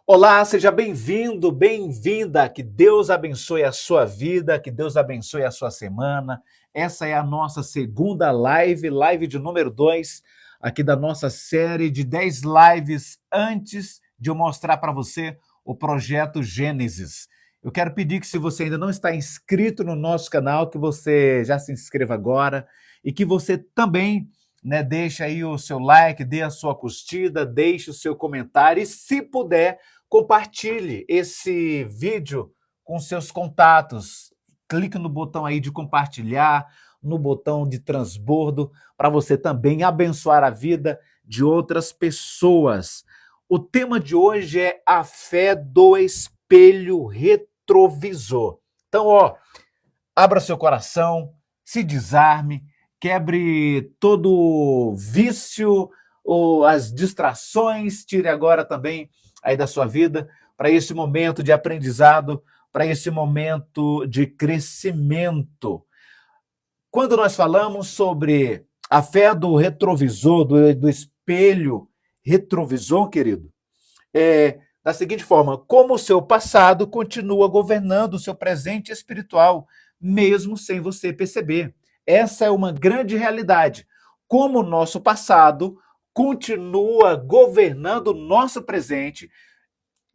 Olá, seja bem-vindo, bem-vinda. Que Deus abençoe a sua vida, que Deus abençoe a sua semana. Essa é a nossa segunda live de número 2, aqui da nossa série de 10 lives antes de eu mostrar para você o projeto Gênesis. Eu quero pedir que, se você ainda não está inscrito no nosso canal, que você já se inscreva agora e que você também, deixe aí o seu like, dê a sua curtida, deixe o seu comentário e, se puder, compartilhe esse vídeo com seus contatos. Clique no botão aí de compartilhar, no botão de transbordo, para você também abençoar a vida de outras pessoas. O tema de hoje é a fé do espelho retrovisor. Então, abra seu coração, se desarme, quebre todo vício ou as distrações, tire agora também aí da sua vida para esse momento de aprendizado, para esse momento de crescimento. Quando nós falamos sobre a fé do retrovisor, do espelho retrovisor, querido, é da seguinte forma: como o seu passado continua governando o seu presente espiritual, mesmo sem você perceber. Essa é uma grande realidade. Como o nosso passado continua governando o nosso presente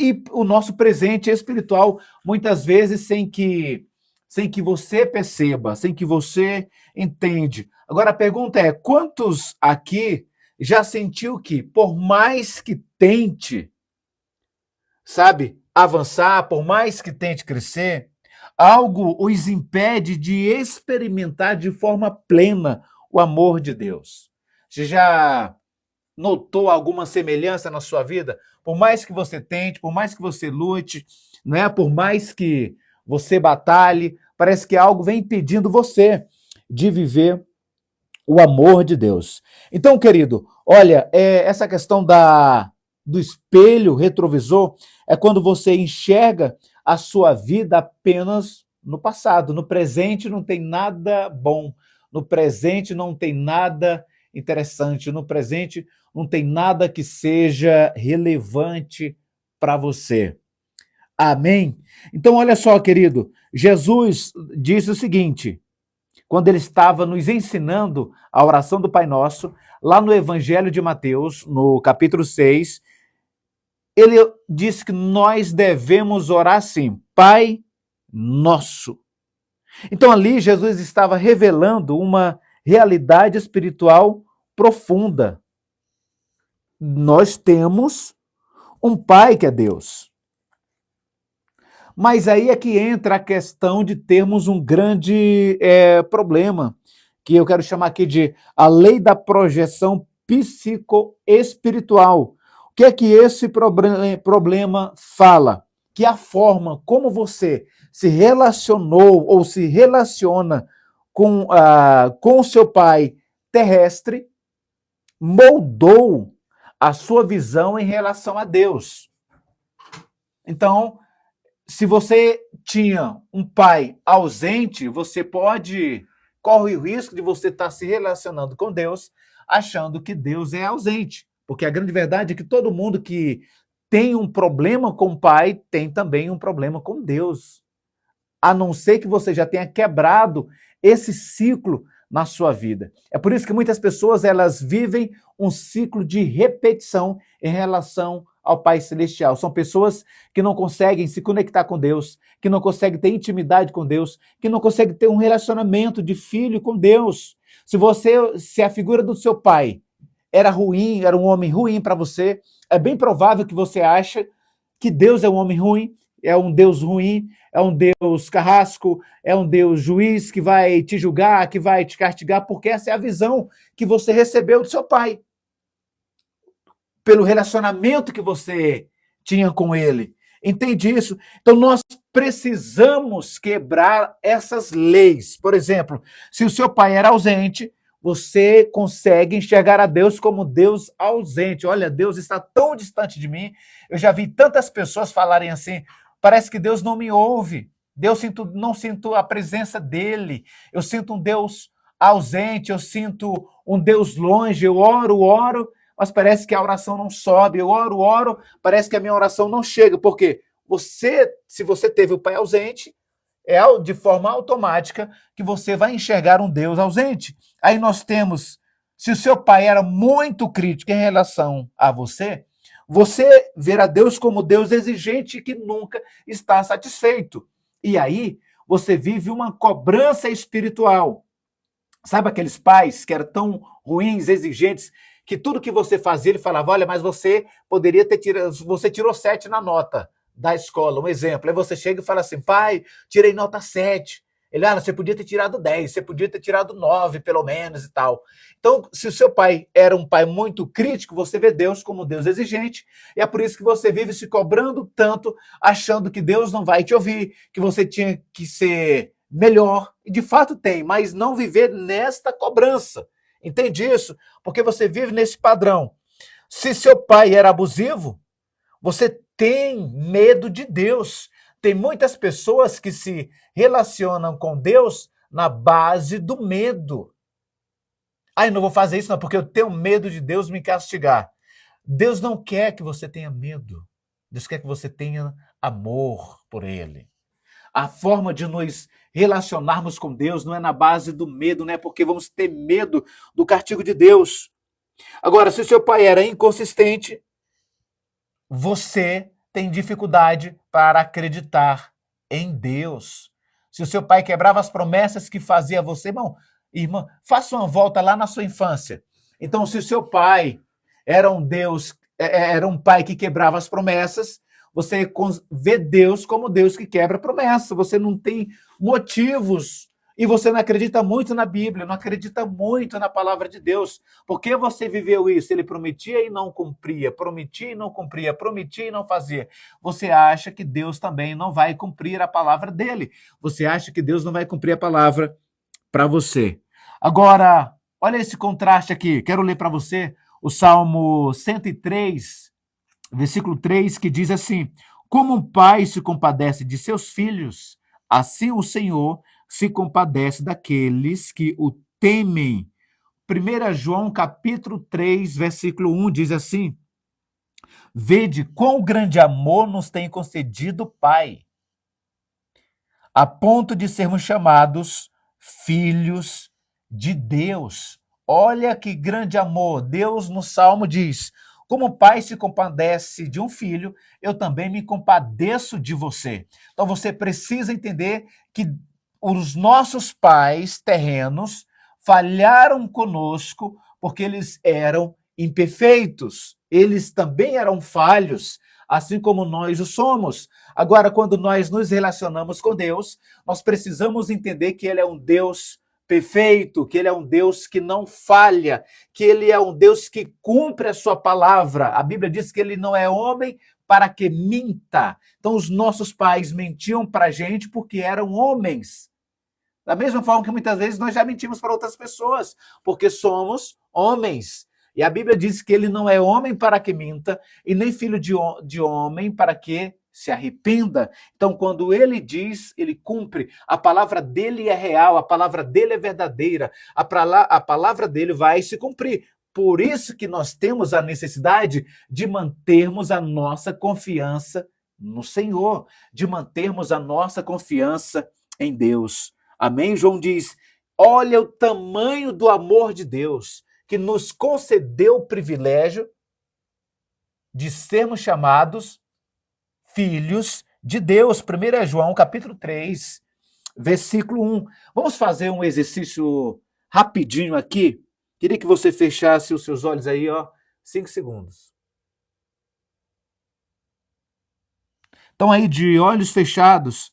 e o nosso presente espiritual, muitas vezes sem que você perceba, sem que você entende. Agora a pergunta é: quantos aqui já sentiu que, por mais que tente, sabe, avançar, por mais que tente crescer, algo os impede de experimentar de forma plena o amor de Deus? Você já notou alguma semelhança na sua vida? Por mais que você tente, por mais que você lute, não é? Por mais que você batalhe, parece que algo vem impedindo você de viver o amor de Deus. Então, querido, olha, essa questão do espelho retrovisor é quando você enxerga a sua vida apenas no passado. No presente não tem nada bom. No presente não tem nada interessante. No presente não tem nada que seja relevante para você. Amém? Então, olha só, querido, Jesus disse o seguinte, quando ele estava nos ensinando a oração do Pai Nosso, lá no Evangelho de Mateus, no capítulo 6, ele disse que nós devemos orar assim: Pai Nosso. Então ali Jesus estava revelando uma realidade espiritual profunda. Nós temos um Pai que é Deus. Mas aí é que entra a questão de termos um grande problema, que eu quero chamar aqui de a lei da projeção psicoespiritual. O que é que esse problema fala? Que a forma como você se relacionou ou se relaciona com o seu pai terrestre moldou a sua visão em relação a Deus. Então, se você tinha um pai ausente, você corre o risco de você estar se relacionando com Deus achando que Deus é ausente. Porque a grande verdade é que todo mundo que tem um problema com o pai tem também um problema com Deus. A não ser que você já tenha quebrado esse ciclo na sua vida. É por isso que muitas pessoas elas vivem um ciclo de repetição em relação ao Pai Celestial. São pessoas que não conseguem se conectar com Deus, que não conseguem ter intimidade com Deus, que não conseguem ter um relacionamento de filho com Deus. Se a figura do seu pai era ruim, era um homem ruim para você, é bem provável que você ache que Deus é um homem ruim, é um Deus ruim, é um Deus carrasco, é um Deus juiz que vai te julgar, que vai te castigar, porque essa é a visão que você recebeu do seu pai. Pelo relacionamento que você tinha com ele. Entende isso? Então, nós precisamos quebrar essas leis. Por exemplo, se o seu pai era ausente, você consegue enxergar a Deus como Deus ausente. Olha, Deus está tão distante de mim. Eu já vi tantas pessoas falarem assim: parece que Deus não me ouve. Não sinto a presença dele. Eu sinto um Deus ausente, eu sinto um Deus longe. Eu oro, mas parece que a oração não sobe. Eu oro, parece que a minha oração não chega. Por quê? Se você teve o pai ausente, é de forma automática que você vai enxergar um Deus ausente. Aí nós temos, se o seu pai era muito crítico em relação a você, você verá Deus como Deus exigente que nunca está satisfeito. E aí você vive uma cobrança espiritual. Sabe aqueles pais que eram tão ruins, exigentes, que tudo que você fazia, ele falava, olha, mas você poderia ter tirado, você tirou 7 na nota da escola, um exemplo. Aí você chega e fala assim, pai, tirei nota 7. Ele, você podia ter tirado 10, você podia ter tirado 9, pelo menos, e tal. Então, se o seu pai era um pai muito crítico, você vê Deus como Deus exigente, e é por isso que você vive se cobrando tanto, achando que Deus não vai te ouvir, que você tinha que ser melhor, e de fato tem, mas não viver nesta cobrança. Entende isso? Porque você vive nesse padrão. Se seu pai era abusivo, você tem medo de Deus. Tem muitas pessoas que se relacionam com Deus na base do medo. Eu não vou fazer isso não, porque eu tenho medo de Deus me castigar. Deus não quer que você tenha medo. Deus quer que você tenha amor por Ele. A forma de nos relacionarmos com Deus não é na base do medo, não é porque vamos ter medo do castigo de Deus. Agora, se o seu pai era inconsistente, você tem dificuldade para acreditar em Deus. Se o seu pai quebrava as promessas que fazia a você, irmã, faça uma volta lá na sua infância. Então, se o seu pai era um pai que quebrava as promessas, você vê Deus como Deus que quebra a promessa. Você não tem motivos e você não acredita muito na Bíblia, não acredita muito na palavra de Deus. Por que você viveu isso? Ele prometia e não cumpria, prometia e não cumpria, prometia e não fazia. Você acha que Deus também não vai cumprir a palavra dele. Você acha que Deus não vai cumprir a palavra para você. Agora, olha esse contraste aqui. Quero ler para você o Salmo 103, versículo 3, que diz assim: como um pai se compadece de seus filhos, assim o Senhor se compadece daqueles que o temem. 1 João capítulo 3, versículo 1 diz assim: vede quão grande amor nos tem concedido o Pai, a ponto de sermos chamados filhos de Deus. Olha que grande amor. Deus no Salmo diz: como o pai se compadece de um filho, eu também me compadeço de você. Então você precisa entender que os nossos pais terrenos falharam conosco porque eles eram imperfeitos. Eles também eram falhos, assim como nós o somos. Agora, quando nós nos relacionamos com Deus, nós precisamos entender que Ele é um Deus perfeito, que Ele é um Deus que não falha, que Ele é um Deus que cumpre a sua palavra. A Bíblia diz que Ele não é homem para que minta. Então, os nossos pais mentiam para a gente porque eram homens. Da mesma forma que muitas vezes nós já mentimos para outras pessoas, porque somos homens. E a Bíblia diz que ele não é homem para que minta, e nem filho de homem para que se arrependa. Então, quando ele diz, ele cumpre. A palavra dele é real, a palavra dele é verdadeira, a palavra dele vai se cumprir. Por isso que nós temos a necessidade de mantermos a nossa confiança no Senhor, de mantermos a nossa confiança em Deus. Amém? João diz: olha o tamanho do amor de Deus, que nos concedeu o privilégio de sermos chamados filhos de Deus. 1 João, capítulo 3, versículo 1. Vamos fazer um exercício rapidinho aqui. Queria que você fechasse os seus olhos aí, 5 segundos. Então aí, de olhos fechados,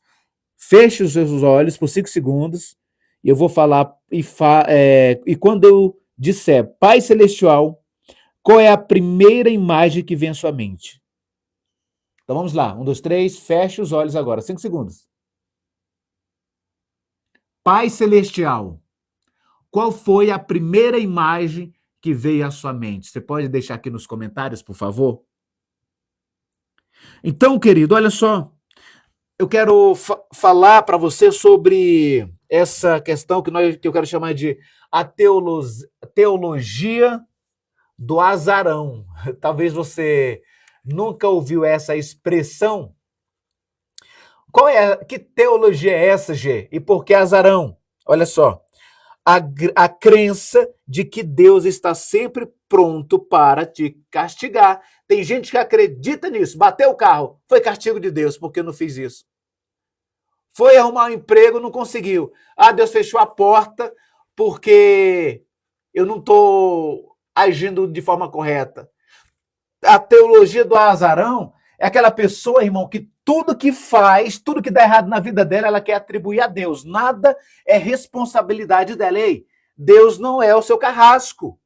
feche os seus olhos por 5 segundos e eu vou falar, e quando eu disser Pai Celestial, qual é a primeira imagem que vem à sua mente? Então vamos lá, 1, 2, 3, feche os olhos agora, 5 segundos. Pai Celestial, qual foi a primeira imagem que veio à sua mente? Você pode deixar aqui nos comentários, por favor? Então, querido, olha só, eu quero falar para você sobre essa questão que eu quero chamar de a teologia do azarão. Talvez você nunca ouviu essa expressão. Que teologia é essa, G? E por que azarão? Olha só. A crença de que Deus está sempre pronto para te castigar. Tem gente que acredita nisso. Bateu o carro, foi castigo de Deus, porque eu não fiz isso. Foi arrumar um emprego, não conseguiu. Ah, Deus fechou a porta porque eu não estou agindo de forma correta. A teologia do azarão é aquela pessoa, irmão, que tudo que faz, tudo que dá errado na vida dela, ela quer atribuir a Deus. Nada é responsabilidade dela. Ei, Deus não é o seu carrasco.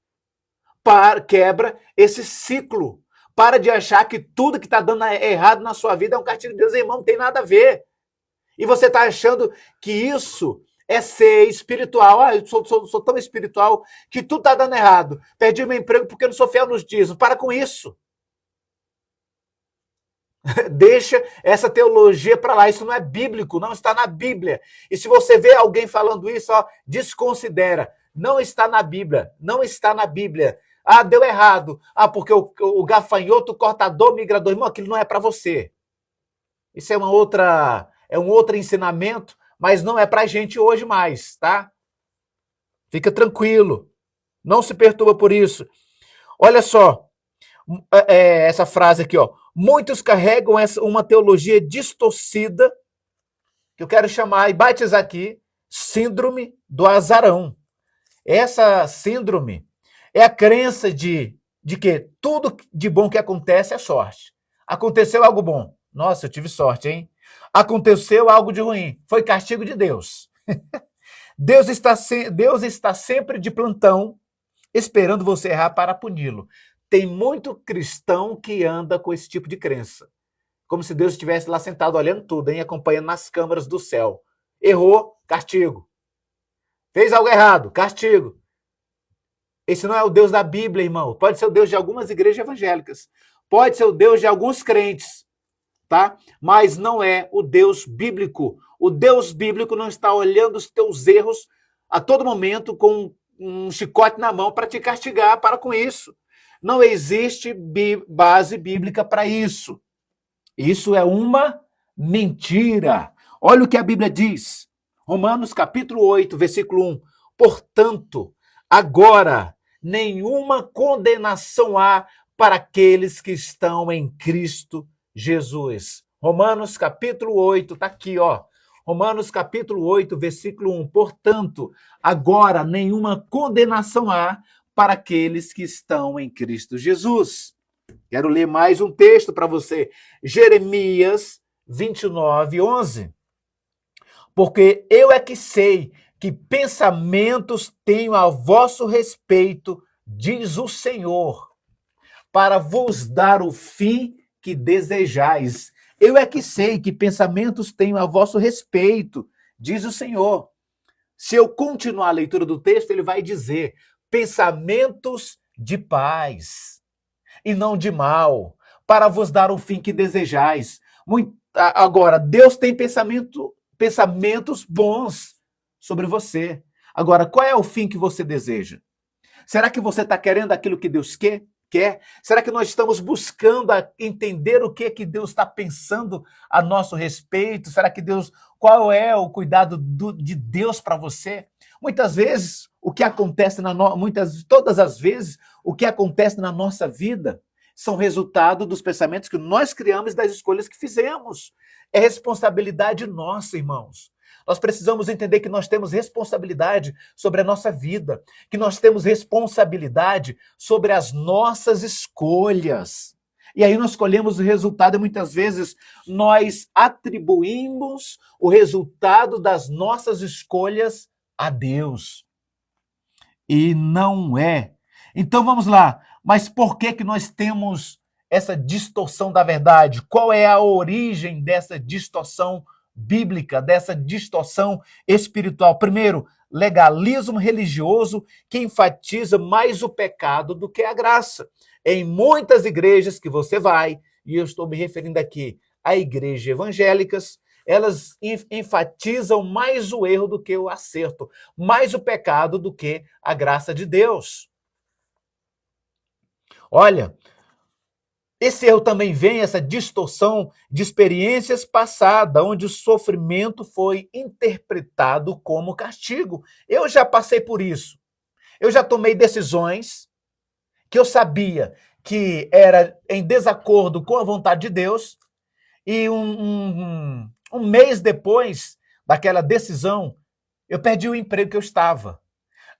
Quebra esse ciclo. Para de achar que tudo que está dando errado na sua vida é um castigo de Deus. Irmão, não tem nada a ver. E você está achando que isso é ser espiritual. Ah, eu sou tão espiritual que tudo está dando errado. Perdi meu emprego porque eu não sou fiel nos dízimos. Para com isso. Deixa essa teologia para lá. Isso não é bíblico, não está na Bíblia. E se você vê alguém falando isso, ó, desconsidera. Não está na Bíblia. Não está na Bíblia. Ah, deu errado. Ah, porque o gafanhoto, cortador, migrador. Irmão, aquilo não é para você. Isso é um outro ensinamento, mas não é para a gente hoje mais, tá? Fica tranquilo. Não se perturba por isso. Olha só, essa frase aqui, ó. Muitos carregam uma teologia distorcida, que eu quero chamar e batizar aqui, síndrome do azarão. Essa síndrome é a crença de que tudo de bom que acontece é sorte. Aconteceu algo bom. Nossa, eu tive sorte, hein? Aconteceu algo de ruim. Foi castigo de Deus. Deus está sempre de plantão, esperando você errar para puni-lo. Tem muito cristão que anda com esse tipo de crença. Como se Deus estivesse lá sentado olhando tudo, hein? Acompanhando nas câmaras do céu. Errou, castigo. Fez algo errado, castigo. Esse não é o Deus da Bíblia, irmão. Pode ser o Deus de algumas igrejas evangélicas. Pode ser o Deus de alguns crentes, tá? Mas não é o Deus bíblico. O Deus bíblico não está olhando os teus erros a todo momento com um chicote na mão para te castigar. Para com isso. Não existe base bíblica para isso. Isso é uma mentira. Olha o que a Bíblia diz. Romanos capítulo 8, versículo 1. Portanto, agora nenhuma condenação há para aqueles que estão em Cristo Jesus. Romanos capítulo 8, está aqui, ó. Romanos capítulo 8, versículo 1. Portanto, agora nenhuma condenação há para aqueles que estão em Cristo Jesus. Quero ler mais um texto para você. Jeremias 29, 11. Porque eu é que sei que pensamentos tenho a vosso respeito, diz o Senhor, para vos dar o fim que desejais. Eu é que sei que pensamentos tenho a vosso respeito, diz o Senhor. Se eu continuar a leitura do texto, ele vai dizer pensamentos de paz e não de mal, para vos dar o fim que desejais. Agora, Deus tem pensamentos bons sobre você. Agora, qual é o fim que você deseja? Será que você está querendo aquilo que Deus quer? Será que nós estamos buscando entender o que Deus está pensando a nosso respeito? Será que qual é o cuidado de Deus para você? Muitas vezes, todas as vezes, o que acontece na nossa vida são resultado dos pensamentos que nós criamos, das escolhas que fizemos. É responsabilidade nossa, irmãos. Nós precisamos entender que nós temos responsabilidade sobre a nossa vida, que nós temos responsabilidade sobre as nossas escolhas. E aí nós escolhemos o resultado e muitas vezes nós atribuímos o resultado das nossas escolhas a Deus. E não é. Então vamos lá. Mas por que nós temos essa distorção da verdade? Qual é a origem dessa distorção bíblica, dessa distorção espiritual? Primeiro, legalismo religioso que enfatiza mais o pecado do que a graça. Em muitas igrejas que você vai, e eu estou me referindo aqui a igrejas evangélicas, elas enfatizam mais o erro do que o acerto, mais o pecado do que a graça de Deus. Olha, esse erro também vem, essa distorção de experiências passadas, onde o sofrimento foi interpretado como castigo. Eu já passei por isso. Eu já tomei decisões que eu sabia que era em desacordo com a vontade de Deus, e um mês depois daquela decisão, eu perdi o emprego que eu estava.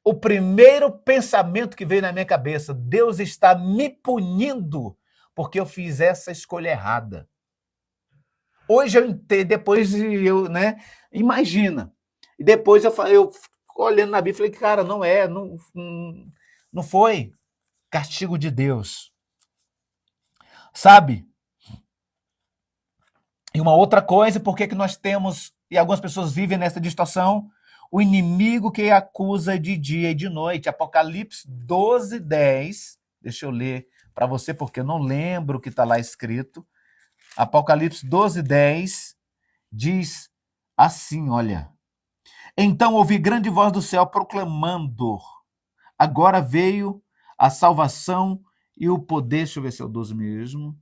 O primeiro pensamento que veio na minha cabeça, Deus está me punindo porque eu fiz essa escolha errada. Hoje eu entendo, depois eu, né, imagina. E depois eu olhando na Bíblia, falei, cara, não foi castigo de Deus. Sabe? E uma outra coisa, por que nós temos, e algumas pessoas vivem nessa distorção, o inimigo que acusa de dia e de noite. Apocalipse 12, 10. Deixa eu ler para você, porque eu não lembro o que está lá escrito. Apocalipse 12, 10 diz assim, olha. Então ouvi grande voz do céu proclamando, agora veio a salvação e o poder, deixa eu ver se é o 12 mesmo.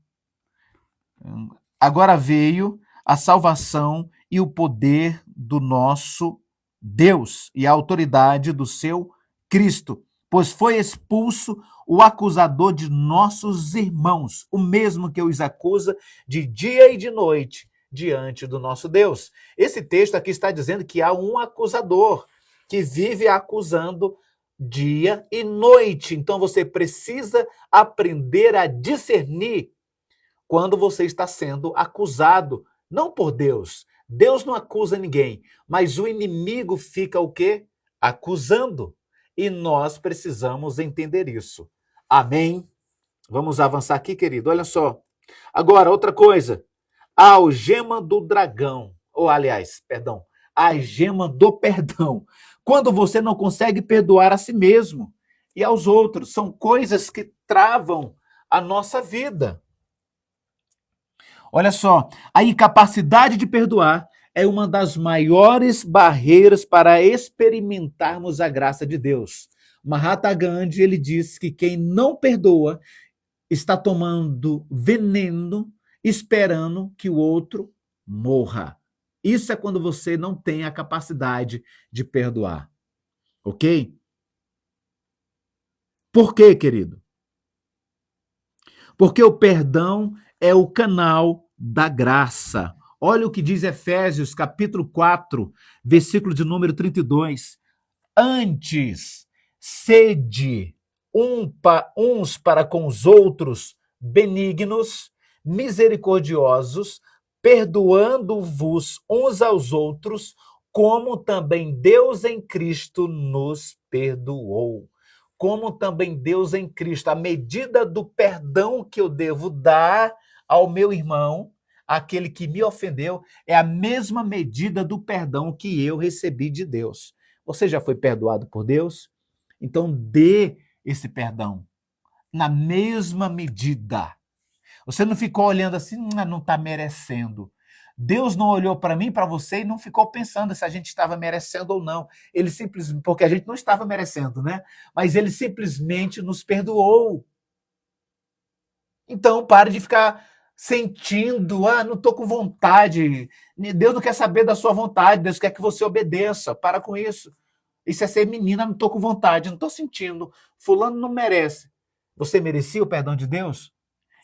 Agora veio a salvação e o poder do nosso Deus e a autoridade do seu Cristo, pois foi expulso o acusador de nossos irmãos, o mesmo que os acusa de dia e de noite diante do nosso Deus. Esse texto aqui está dizendo que há um acusador que vive acusando dia e noite. Então você precisa aprender a discernir quando você está sendo acusado, não por Deus. Deus não acusa ninguém, mas o inimigo fica o quê? Acusando. E nós precisamos entender isso. Amém? Vamos avançar aqui, querido. Olha só. Agora, outra coisa. A algema do dragão. Ou, aliás, perdão. A algema do perdão. Quando você não consegue perdoar a si mesmo e aos outros. São coisas que travam a nossa vida. Olha só, a incapacidade de perdoar é uma das maiores barreiras para experimentarmos a graça de Deus. Mahatma Gandhi, ele disse que quem não perdoa está tomando veneno, esperando que o outro morra. Isso é quando você não tem a capacidade de perdoar. Ok? Por quê, querido? Porque o perdão é o canal da graça. Olha o que diz Efésios, capítulo 4, versículo de número 32. Antes, sede uns para com os outros benignos, misericordiosos, perdoando-vos uns aos outros, como também Deus em Cristo nos perdoou. Como também Deus em Cristo, a medida do perdão que eu devo dar ao meu irmão, aquele que me ofendeu, é a mesma medida do perdão que eu recebi de Deus. Você já foi perdoado por Deus? Então dê esse perdão na mesma medida. Você não ficou olhando assim, não está merecendo. Deus não olhou para mim, para você, e não ficou pensando se a gente estava merecendo ou não. Ele simplesmente, porque a gente não estava merecendo, né? Mas ele simplesmente nos perdoou. Então, pare de ficar sentindo, não estou com vontade. Deus não quer saber da sua vontade, Deus quer que você obedeça. Para com isso. Isso é ser menina, não estou com vontade, não estou sentindo. Fulano não merece. Você merecia o perdão de Deus?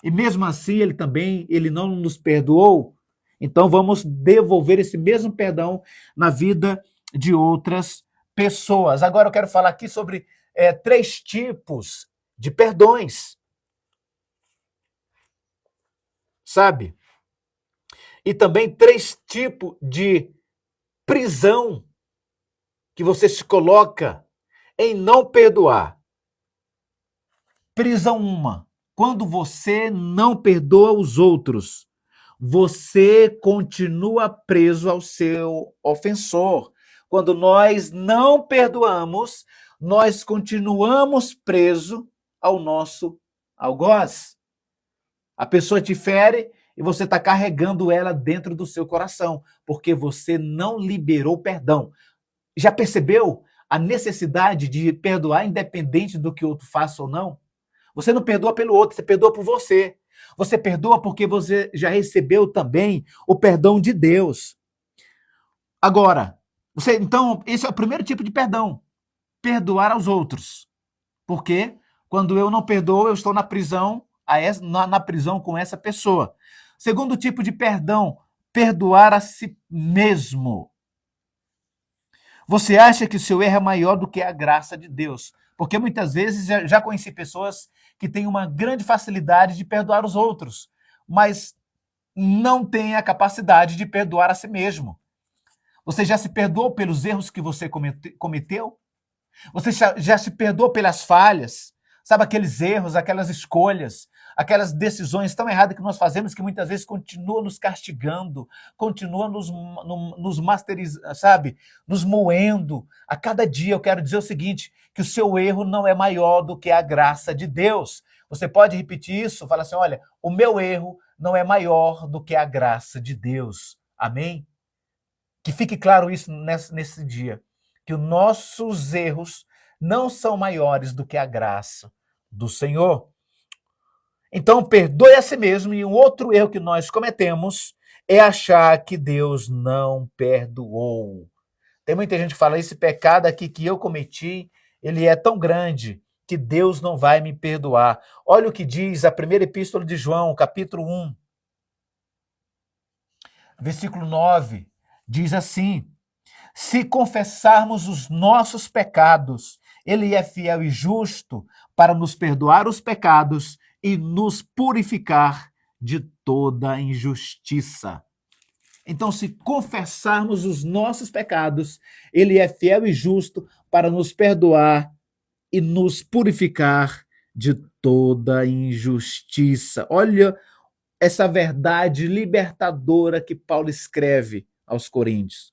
E mesmo assim, ele não nos perdoou. Então vamos devolver esse mesmo perdão na vida de outras pessoas. Agora eu quero falar aqui sobre 3 tipos de perdões. Sabe? E também 3 tipos de prisão que você se coloca em não perdoar. Prisão 1. Quando você não perdoa os outros, você continua preso ao seu ofensor. Quando nós não perdoamos, nós continuamos presos ao nosso algoz. A pessoa te fere e você está carregando ela dentro do seu coração, porque você não liberou perdão. Já percebeu a necessidade de perdoar independente do que o outro faça ou não? Você não perdoa pelo outro, você perdoa por você. Você perdoa porque você já recebeu também o perdão de Deus. Agora, então, esse é o primeiro tipo de perdão, perdoar aos outros. Porque quando eu não perdoo, eu estou na prisão, na prisão com essa pessoa. Segundo tipo de perdão, perdoar a si mesmo. Você acha que o seu erro é maior do que a graça de Deus? Porque muitas vezes já conheci pessoas que têm uma grande facilidade de perdoar os outros, mas não têm a capacidade de perdoar a si mesmo. Você já se perdoou pelos erros que você cometeu? Você já se perdoou pelas falhas? Sabe, aqueles erros, aquelas escolhas, aquelas decisões tão erradas que nós fazemos que muitas vezes continuam nos castigando, continuam nos masterizando, sabe, nos moendo. A cada dia eu quero dizer o seguinte, que o seu erro não é maior do que a graça de Deus. Você pode repetir isso? Fala assim, olha, o meu erro não é maior do que a graça de Deus. Amém? Que fique claro isso nesse dia, que os nossos erros não são maiores do que a graça do Senhor. Então, perdoe a si mesmo. E um outro erro que nós cometemos é achar que Deus não perdoou. Tem muita gente que fala, esse pecado aqui que eu cometi, ele é tão grande que Deus não vai me perdoar. Olha o que diz a primeira epístola de João, capítulo 1, versículo 9. Diz assim, se confessarmos os nossos pecados, ele é fiel e justo para nos perdoar os pecados e nos purificar de toda injustiça. Então, se confessarmos os nossos pecados, ele é fiel e justo para nos perdoar e nos purificar de toda injustiça. Olha essa verdade libertadora que Paulo escreve aos Coríntios.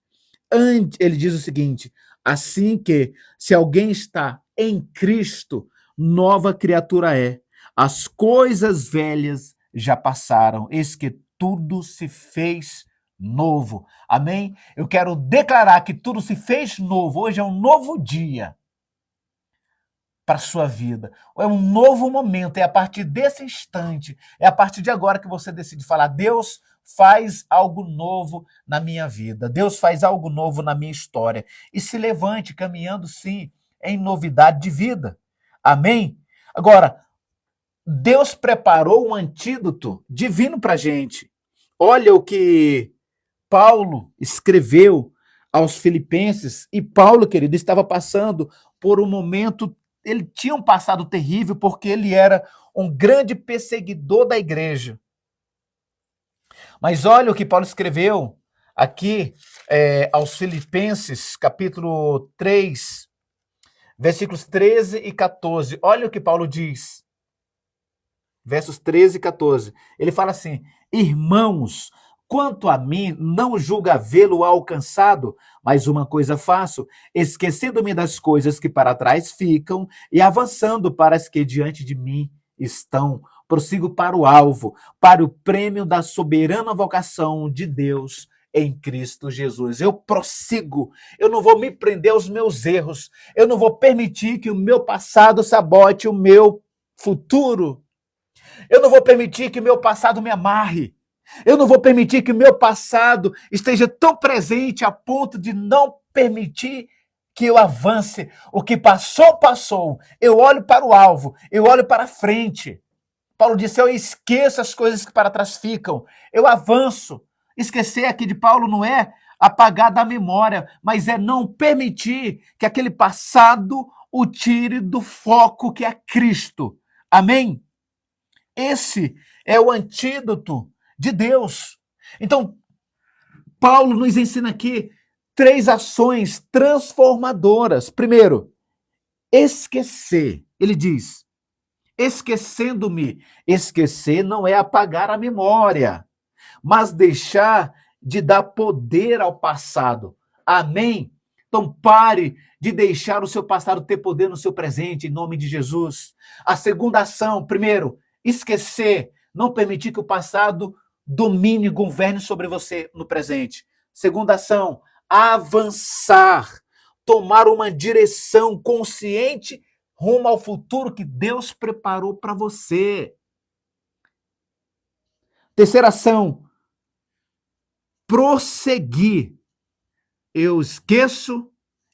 Ele diz o seguinte, assim que, se alguém está em Cristo, nova criatura é. As coisas velhas já passaram, eis que tudo se fez novo. Amém? Eu quero declarar que tudo se fez novo. Hoje é um novo dia para a sua vida. É um novo momento, é a partir desse instante, é a partir de agora que você decide falar, Deus faz algo novo na minha vida, Deus faz algo novo na minha história. E se levante caminhando, sim, em novidade de vida. Amém? Agora, Deus preparou um antídoto divino para a gente. Olha o que Paulo escreveu aos Filipenses, e Paulo, querido, estava passando por um momento, ele tinha um passado terrível, porque ele era um grande perseguidor da igreja. Mas olha o que Paulo escreveu aqui aos Filipenses, capítulo 3, versículos 13 e 14. Olha o que Paulo diz. Versos 13 e 14. Ele fala assim, irmãos, quanto a mim, não julgo havê-lo alcançado, mas uma coisa faço, esquecendo-me das coisas que para trás ficam e avançando para as que diante de mim estão. Prossigo para o alvo, para o prêmio da soberana vocação de Deus em Cristo Jesus. Eu prossigo, eu não vou me prender aos meus erros, eu não vou permitir que o meu passado sabote o meu futuro. Eu não vou permitir que o meu passado me amarre. Eu não vou permitir que o meu passado esteja tão presente a ponto de não permitir que eu avance. O que passou, passou. Eu olho para o alvo, eu olho para frente. Paulo disse, eu esqueço as coisas que para trás ficam. Eu avanço. Esquecer aqui de Paulo não é apagar da memória, mas é não permitir que aquele passado o tire do foco que é Cristo. Amém? Esse é o antídoto de Deus. Então, Paulo nos ensina aqui 3 ações transformadoras. Primeiro, esquecer. Ele diz, esquecendo-me. Esquecer não é apagar a memória, mas deixar de dar poder ao passado. Amém? Então pare de deixar o seu passado ter poder no seu presente, em nome de Jesus. A segunda ação, primeiro, esquecer, não permitir que o passado domine e governe sobre você no presente. Segunda ação, avançar, tomar uma direção consciente rumo ao futuro que Deus preparou para você. Terceira ação, prosseguir. Eu esqueço,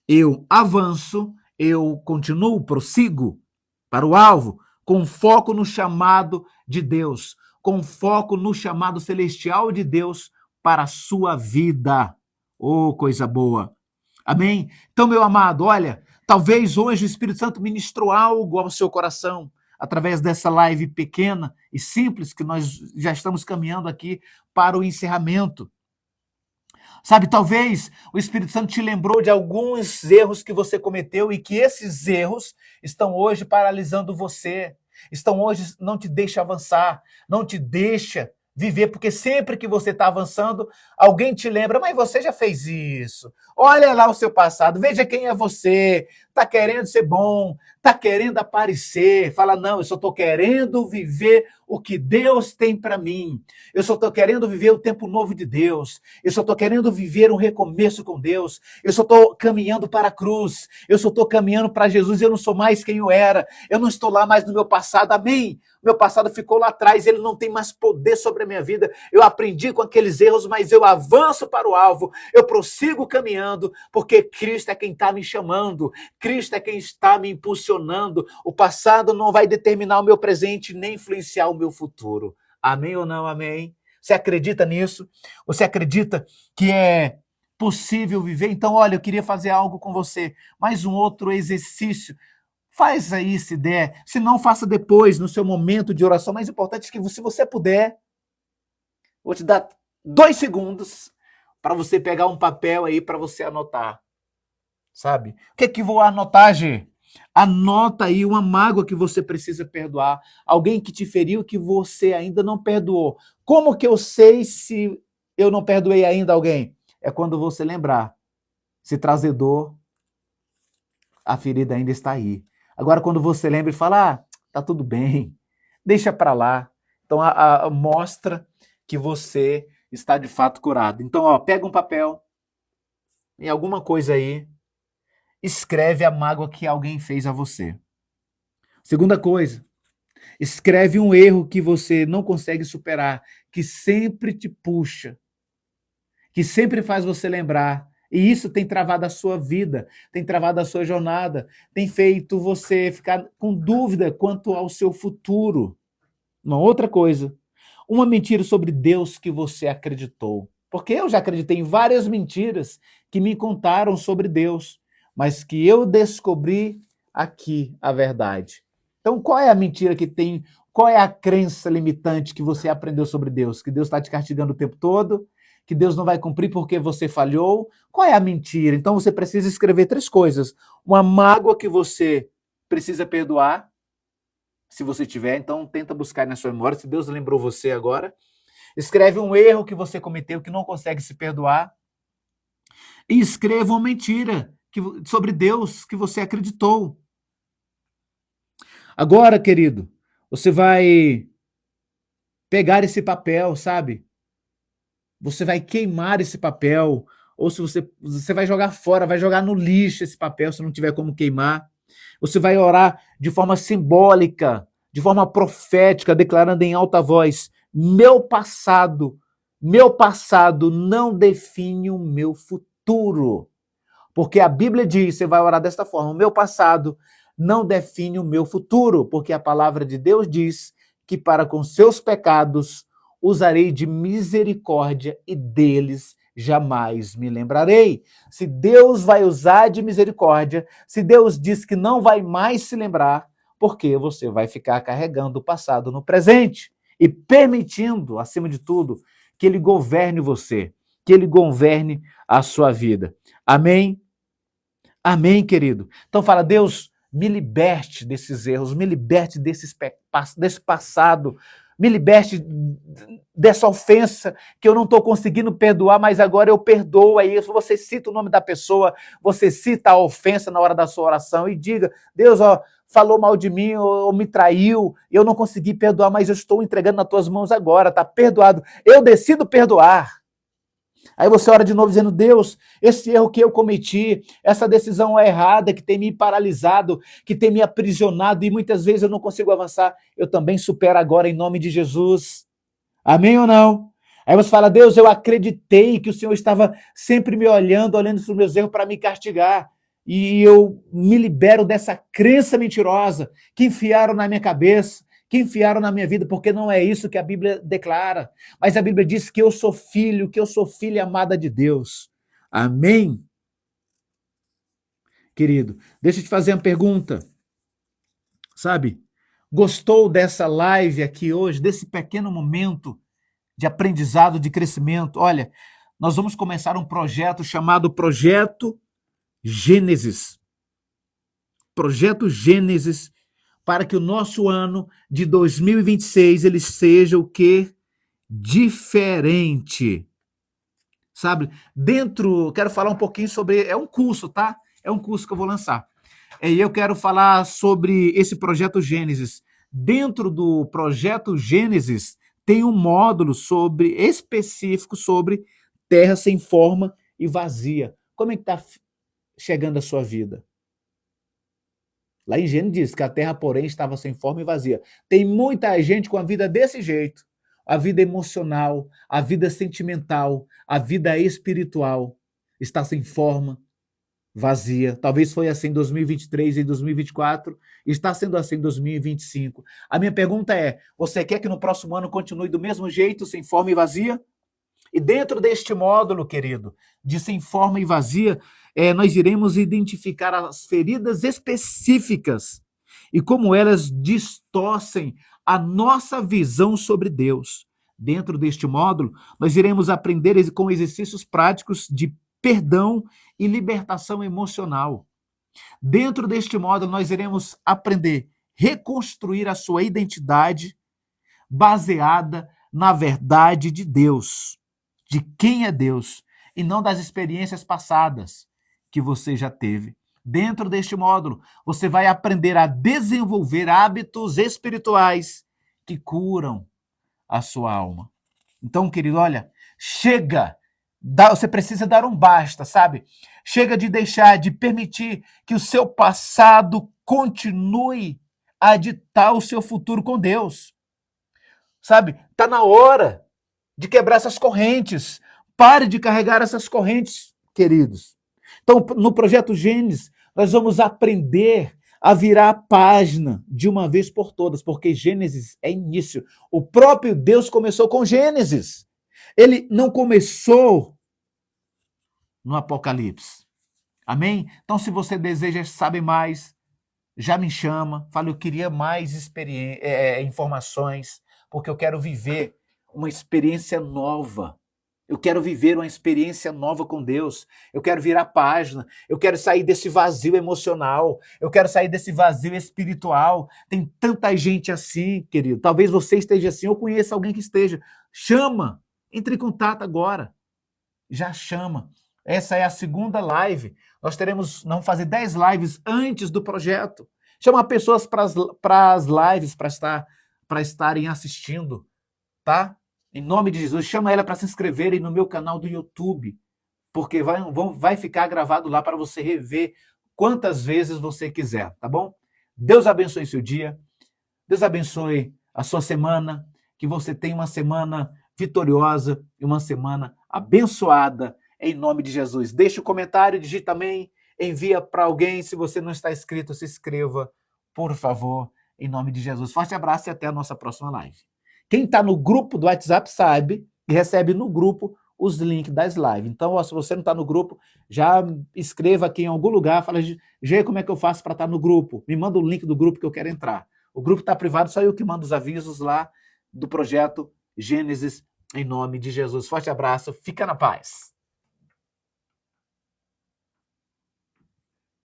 eu avanço, eu continuo, prossigo para o alvo, com foco no chamado de Deus, com foco no chamado celestial de Deus para a sua vida. Oh, coisa boa. Amém? Então, meu amado, olha, talvez hoje o Espírito Santo ministrou algo ao seu coração, através dessa live pequena e simples, que nós já estamos caminhando aqui para o encerramento. Sabe, talvez o Espírito Santo te lembrou de alguns erros que você cometeu e que esses erros estão hoje paralisando você, estão hoje não te deixa avançar, não te deixa viver, porque sempre que você está avançando, alguém te lembra, mas você já fez isso, olha lá o seu passado, veja quem é você, está querendo ser bom, está querendo aparecer, fala, não, eu só estou querendo viver o que Deus tem para mim, eu só estou querendo viver o tempo novo de Deus, eu só estou querendo viver um recomeço com Deus, eu só estou caminhando para a cruz, eu só estou caminhando para Jesus, eu não sou mais quem eu era, eu não estou lá mais no meu passado, amém? Meu passado ficou lá atrás, ele não tem mais poder sobre a minha vida, eu aprendi com aqueles erros, mas eu avanço para o alvo, eu prossigo caminhando, porque Cristo é quem está me chamando, Cristo é quem está me impulsionando, o passado não vai determinar o meu presente, nem influenciar o meu futuro. Amém ou não amém? Você acredita nisso? Você acredita que é possível viver? Então, olha, eu queria fazer algo com você, mais um outro exercício. Faz aí se der, se não, faça depois, no seu momento de oração. Mais importante é que se você puder, vou te dar 2 segundos para você pegar um papel aí para você anotar, sabe? O que é que vou anotar, Gê? Anota aí uma mágoa que você precisa perdoar, alguém que te feriu que você ainda não perdoou. Como que eu sei se eu não perdoei ainda alguém? É quando você lembrar, se trazer dor, a ferida ainda está aí. Agora, quando você lembra e fala, tá tudo bem, deixa para lá. Então, mostra que você está de fato curado. Então, pega um papel, em alguma coisa aí, escreve a mágoa que alguém fez a você. Segunda coisa, escreve um erro que você não consegue superar, que sempre te puxa, que sempre faz você lembrar. E isso tem travado a sua vida, tem travado a sua jornada, tem feito você ficar com dúvida quanto ao seu futuro. Uma outra coisa, uma mentira sobre Deus que você acreditou. Porque eu já acreditei em várias mentiras que me contaram sobre Deus, mas que eu descobri aqui a verdade. Então, qual é a mentira que tem? Qual é a crença limitante que você aprendeu sobre Deus? Que Deus está te castigando o tempo todo? Que Deus não vai cumprir porque você falhou? Qual é a mentira? Então, você precisa escrever 3 coisas. Uma mágoa que você precisa perdoar, se você tiver, então tenta buscar na sua memória, se Deus lembrou você agora. Escreve um erro que você cometeu, que não consegue se perdoar. E escreva uma mentira sobre Deus que você acreditou. Agora, querido, você vai pegar esse papel, sabe? Você vai queimar esse papel, ou se você vai jogar fora, vai jogar no lixo esse papel, se não tiver como queimar. Você vai orar de forma simbólica, de forma profética, declarando em alta voz, meu passado não define o meu futuro. Porque a Bíblia diz, você vai orar desta forma, o meu passado não define o meu futuro, porque a palavra de Deus diz que para com seus pecados usarei de misericórdia e deles jamais me lembrarei. Se Deus vai usar de misericórdia, se Deus diz que não vai mais se lembrar, porque você vai ficar carregando o passado no presente e permitindo, acima de tudo, que ele governe você, que ele governe a sua vida. Amém? Amém, querido? Então fala, Deus, me liberte desses erros, me liberte desse passado, me liberte dessa ofensa que eu não estou conseguindo perdoar, mas agora eu perdoo. Aí você cita o nome da pessoa, você cita a ofensa na hora da sua oração e diga, Deus, falou mal de mim ou me traiu, eu não consegui perdoar, mas eu estou entregando nas tuas mãos agora, está perdoado. Eu decido perdoar. Aí você ora de novo dizendo, Deus, esse erro que eu cometi, essa decisão errada que tem me paralisado, que tem me aprisionado e muitas vezes eu não consigo avançar, eu também supero agora em nome de Jesus. Amém ou não? Aí você fala, Deus, eu acreditei que o Senhor estava sempre me olhando para os meus erros para me castigar. E eu me libero dessa crença mentirosa que enfiaram na minha cabeça, que enfiaram na minha vida, porque não é isso que a Bíblia declara. Mas a Bíblia diz que eu sou filho, que eu sou filha amada de Deus. Amém? Querido, deixa eu te fazer uma pergunta. Sabe, gostou dessa live aqui hoje, desse pequeno momento de aprendizado, de crescimento? Olha, nós vamos começar um projeto chamado Projeto Gênesis. Projeto Gênesis, para que o nosso ano de 2026 ele seja o quê? Diferente. Sabe? Quero falar um pouquinho sobre, é um curso, tá? É um curso que eu vou lançar. E eu quero falar sobre esse Projeto Gênesis. Dentro do Projeto Gênesis tem um módulo específico sobre terra sem forma e vazia. Como é que está chegando a sua vida? Lá em Gênesis diz que a terra, porém, estava sem forma e vazia. Tem muita gente com a vida desse jeito. A vida emocional, a vida sentimental, a vida espiritual está sem forma, vazia. Talvez foi assim em 2023 e 2024, está sendo assim em 2025. A minha pergunta é, você quer que no próximo ano continue do mesmo jeito, sem forma e vazia? E dentro deste módulo, querido, de sem forma e vazia, nós iremos identificar as feridas específicas e como elas distorcem a nossa visão sobre Deus. Dentro deste módulo, nós iremos aprender com exercícios práticos de perdão e libertação emocional. Dentro deste módulo, nós iremos aprender a reconstruir a sua identidade baseada na verdade de Deus, de quem é Deus, e não das experiências passadas que você já teve. Dentro deste módulo, você vai aprender a desenvolver hábitos espirituais que curam a sua alma. Então, querido, olha, chega, você precisa dar um basta, sabe? Chega de permitir que o seu passado continue a ditar o seu futuro com Deus. Sabe? Está na hora de quebrar essas correntes. Pare de carregar essas correntes, queridos. Então, no Projeto Gênesis, nós vamos aprender a virar a página de uma vez por todas, porque Gênesis é início. O próprio Deus começou com Gênesis. Ele não começou no Apocalipse. Amém? Então, se você deseja saber mais, já me chama. Fala, eu queria mais informações, porque eu quero viver uma experiência nova. Eu quero viver uma experiência nova com Deus. Eu quero virar página. Eu quero sair desse vazio emocional. Eu quero sair desse vazio espiritual. Tem tanta gente assim, querido. Talvez você esteja assim, ou conheça alguém que esteja. Chama. Entre em contato agora. Já chama. Essa é a segunda live. Vamos fazer 10 lives antes do projeto. Chama pessoas para as lives, para estarem assistindo, tá? Em nome de Jesus, chama ela para se inscreverem no meu canal do YouTube, porque vai ficar gravado lá para você rever quantas vezes você quiser, tá bom? Deus abençoe seu dia, Deus abençoe a sua semana, que você tenha uma semana vitoriosa e uma semana abençoada, em nome de Jesus. Deixe o comentário, digite também, envia para alguém. Se você não está inscrito, se inscreva, por favor, em nome de Jesus. Forte abraço e até a nossa próxima live. Quem está no grupo do WhatsApp sabe e recebe no grupo os links das lives. Então, se você não está no grupo, já escreva aqui em algum lugar, fala, Gê, como é que eu faço para estar no grupo? Me manda o link do grupo que eu quero entrar. O grupo está privado, só eu que mando os avisos lá do projeto Gênesis, em nome de Jesus. Forte abraço, fica na paz.